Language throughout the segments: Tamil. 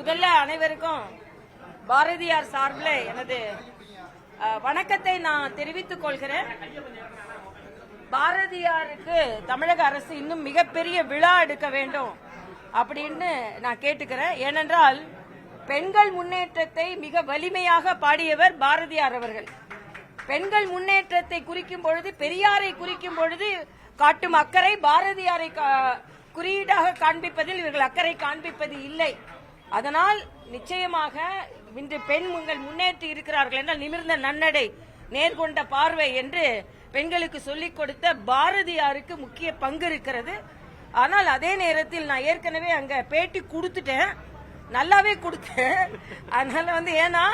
முதல்ல அனைவருக்கும் பாரதியார் சார்பில் எனது வணக்கத்தை நான் தெரிவித்துக் கொள்கிறேன். பாரதியாருக்கு தமிழக அரசு இன்னும் மிகப்பெரிய விழா எடுக்க வேண்டும் அப்படின்னு நான் கேட்டுக்கிறேன். ஏனென்றால் பெண்கள் முன்னேற்றத்தை மிக வலிமையாக பாடியவர் பாரதியார் அவர்கள். பெண்கள் முன்னேற்றத்தை குறிக்கும் பொழுது, பெரியாரை குறிக்கும் பொழுது காட்டும் அக்கறை பாரதியாரை குறியீடாக காண்பிப்பதில் இவர்கள் அக்கறை காண்பிப்பது இல்லை. அதனால் நிச்சயமாக இன்று பெண்கள் முன்னேற்றி இருக்கிறார்கள் என்றால் நிமிர்ந்த நன்னடை, நேர்கொண்ட பார்வை என்று பெண்களுக்கு சொல்லிக் கொடுத்த பாரதியாருக்கு முக்கிய பங்கு இருக்கிறது. ஆனால் அதே நேரத்தில் நான் ஏற்கனவே அங்க பேட்டி கொடுத்துட்டேன், நல்லாவே கொடுத்தேன். அதனால ஏன்னா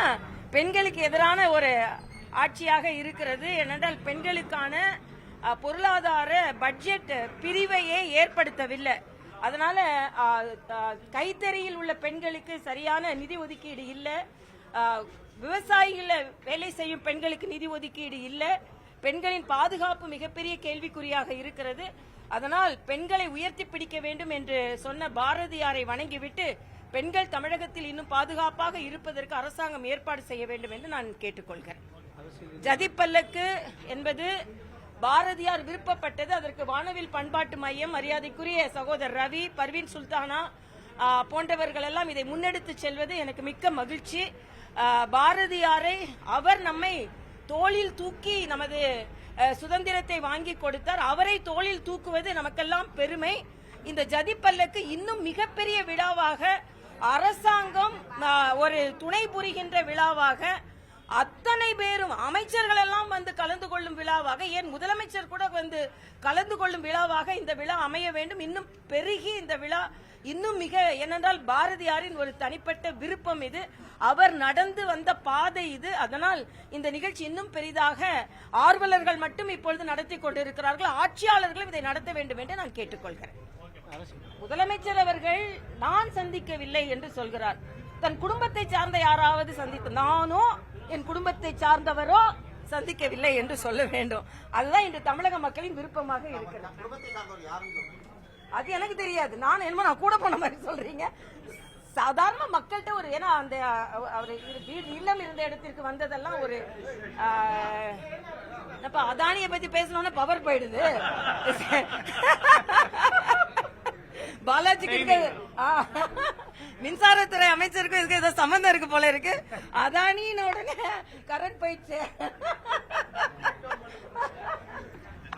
பெண்களுக்கு எதிரான ஒரு ஆட்சியாக இருக்கிறது. ஏனென்றால் பெண்களுக்கான பொருளாதார பட்ஜெட் பிரிவையே ஏற்படுத்தவில்லை. அதனால கைத்தறியில் உள்ள பெண்களுக்கு சரியான நிதி ஒதுக்கீடு இல்லை, விவசாயிகள வேலை செய்யும் பெண்களுக்கு நிதி ஒதுக்கீடு இல்லை, பெண்களின் பாதுகாப்பு மிகப்பெரிய கேள்விக்குறியாக இருக்கிறது. அதனால் பெண்களை உயர்த்தி பிடிக்க வேண்டும் என்று சொன்ன பாரதியாரை வணங்கிவிட்டு பெண்கள் தமிழகத்தில் இன்னும் பாதுகாப்பாக இருப்பதற்கு அரசாங்கம் ஏற்பாடு செய்ய வேண்டும் என்று நான் கேட்டுக்கொள்கிறேன். ஜதிப்பல்லக்கு என்பது பாரதியார் விருப்பப்பட்டது. அதற்கு வானவில் பண்பாட்டு மையம், மரியாதைக்குரிய சகோதரர் ரவி, பர்வீன் சுல்தானா போன்றவர்கள் எல்லாம் இதை முன்னெடுத்து செல்வது எனக்கு மிக்க மகிழ்ச்சி. பாரதியாரை அவர் நம்மை தோளில் தூக்கி நமது சுதந்திரத்தை வாங்கி கொடுத்தார். அவரை தோளில் தூக்குவது நமக்கெல்லாம் பெருமை. இந்த ஜதிப்பல்லக்கு இன்னும் மிகப்பெரிய விழாவாக, அரசாங்கம் ஒரு துணை புரிகின்ற விழாவாக, அத்தனை பேரும் அமைச்சர்கள் எல்லாம் கலந்து கொள்ளும் விழாவாக, ஏன் முதலமைச்சர் கூட கலந்து கொள்ளும் விழாவாக இந்த விழா அமைய வேண்டும். இன்னும் பெருகி இந்த விழா இன்னும் மிக, ஏனென்றால் பாரதியாரின் ஒரு தனிப்பட்ட விருப்பம் இது, அவர் நடந்து வந்த பாதை இது. அதனால் இந்த நிகழ்ச்சி இன்னும் பெரிதாக ஆர்வலர்கள் மட்டும் இப்பொழுது நடத்தி கொண்டிருக்கிறார்கள். ஆட்சியாளர்களும் இதை நடத்த வேண்டும் என்று நான் கேட்டுக்கொள்கிறேன். முதலமைச்சர் அவர்கள் நான் சந்திக்கவில்லை என்று சொல்கிறார். தன் குடும்பத்தை சார்ந்த யாராவது சந்தித்து, நானோ என் குடும்பத்தை சார்ந்தவரோ சந்திக்கவில்லை என்று சொல்ல வேண்டும். அதுதான் இன்று தமிழக மக்களின் விருப்பமாக இருக்கிறது. அது எனக்கு தெரியாது. நான் என்னமோ நான் கூட போன மாதிரி சொல்றீங்க. சாதாரண மக்கள்கிட்ட ஒரு, ஏன்னா அந்த அவர் இல்லம் இருந்த இடத்திற்கு வந்ததெல்லாம் ஒரு அதானியை பத்தி பேசணும்னா பவர் போயிடுது. பாலாஜிக்கு மின்சாரத்துறை அமைச்சருக்கும் இதுக்கு ஏதோ சம்பந்தம் இருக்கு போல இருக்கு. அதானின்னு உடனே கரண்ட் போயிடுச்சு.